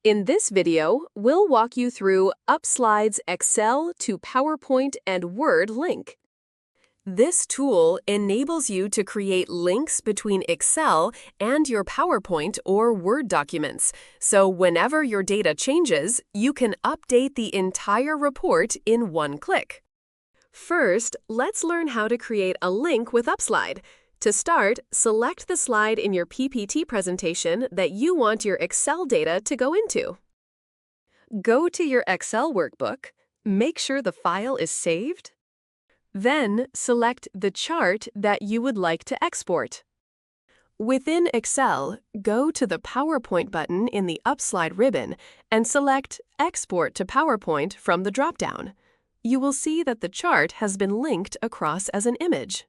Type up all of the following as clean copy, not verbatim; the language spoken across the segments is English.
In this video, we'll walk you through UpSlide's Excel to PowerPoint and Word link. This tool enables you to create links between Excel and your PowerPoint or Word documents, so whenever your data changes, you can update the entire report in one click. First, let's learn how to create a link with UpSlide. To start, select the slide in your PPT presentation that you want your Excel data to go into. Go to your Excel workbook, make sure the file is saved, then select the chart that you would like to export. Within Excel, go to the PowerPoint button in the UpSlide ribbon and select Export to PowerPoint from the dropdown. You will see that the chart has been linked across as an image.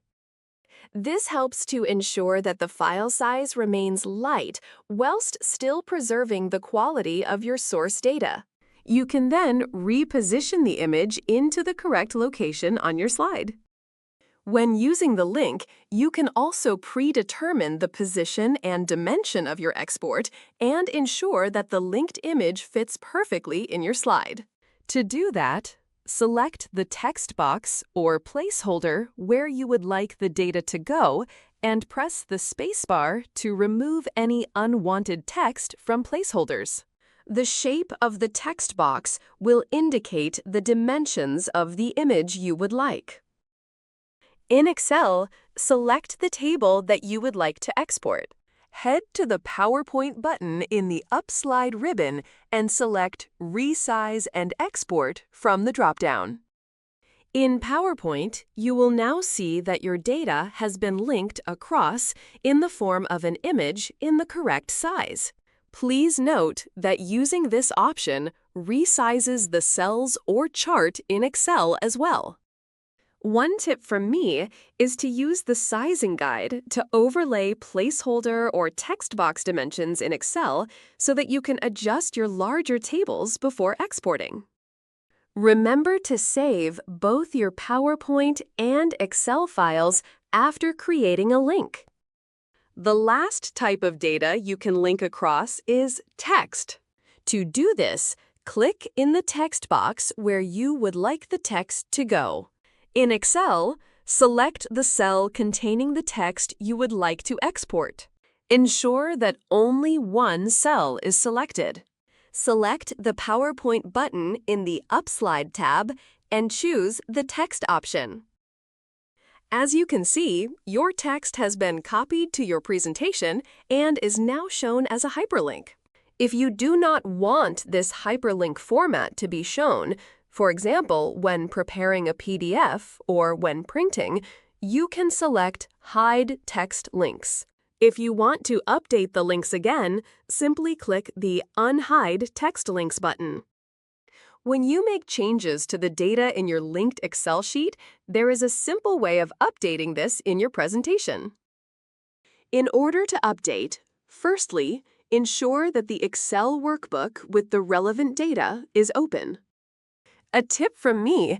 This helps to ensure that the file size remains light whilst still preserving the quality of your source data. You can then reposition the image into the correct location on your slide. When using the link, you can also predetermine the position and dimension of your export and ensure that the linked image fits perfectly in your slide. To do that, select the text box or placeholder where you would like the data to go and press the spacebar to remove any unwanted text from placeholders. The shape of the text box will indicate the dimensions of the image you would like. In Excel, select the table that you would like to export. Head to the PowerPoint button in the UpSlide ribbon and select Resize and Export from the dropdown. In PowerPoint, you will now see that your data has been linked across in the form of an image in the correct size. Please note that using this option resizes the cells or chart in Excel as well. One tip from me is to use the sizing guide to overlay placeholder or text box dimensions in Excel so that you can adjust your larger tables before exporting. Remember to save both your PowerPoint and Excel files after creating a link. The last type of data you can link across is text. To do this, click in the text box where you would like the text to go. In Excel, select the cell containing the text you would like to export. Ensure that only one cell is selected. Select the PowerPoint button in the UpSlide tab and choose the text option. As you can see, your text has been copied to your presentation and is now shown as a hyperlink. If you do not want this hyperlink format to be shown, for example, when preparing a PDF or when printing, you can select Hide Text Links. If you want to update the links again, simply click the Unhide Text Links button. When you make changes to the data in your linked Excel sheet, there is a simple way of updating this in your presentation. In order to update, firstly, ensure that the Excel workbook with the relevant data is open. A tip from me: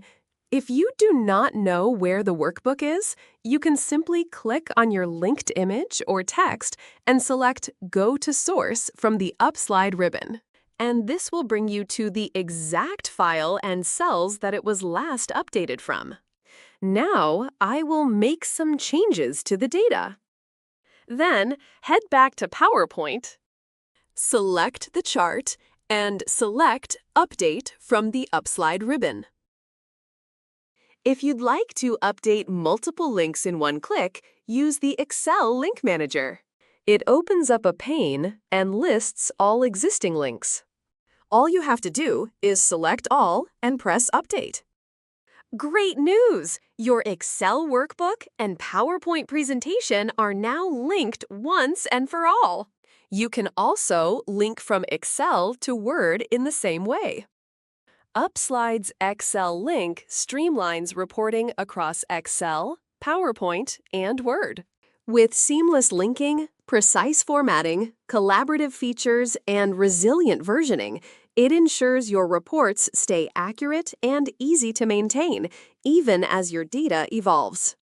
if you do not know where the workbook is, you can simply click on your linked image or text and select Go to Source from the UpSlide ribbon. And this will bring you to the exact file and cells that it was last updated from. Now, I will make some changes to the data. Then, head back to PowerPoint, select the chart, and select Update from the UpSlide ribbon. If you'd like to update multiple links in one click, use the Excel Link Manager. It opens up a pane and lists all existing links. All you have to do is select all and press Update. Great news! Your Excel workbook and PowerPoint presentation are now linked once and for all. You can also link from Excel to Word in the same way. UpSlide's Excel link streamlines reporting across Excel, PowerPoint, and Word. With seamless linking, precise formatting, collaborative features, and resilient versioning, it ensures your reports stay accurate and easy to maintain, even as your data evolves.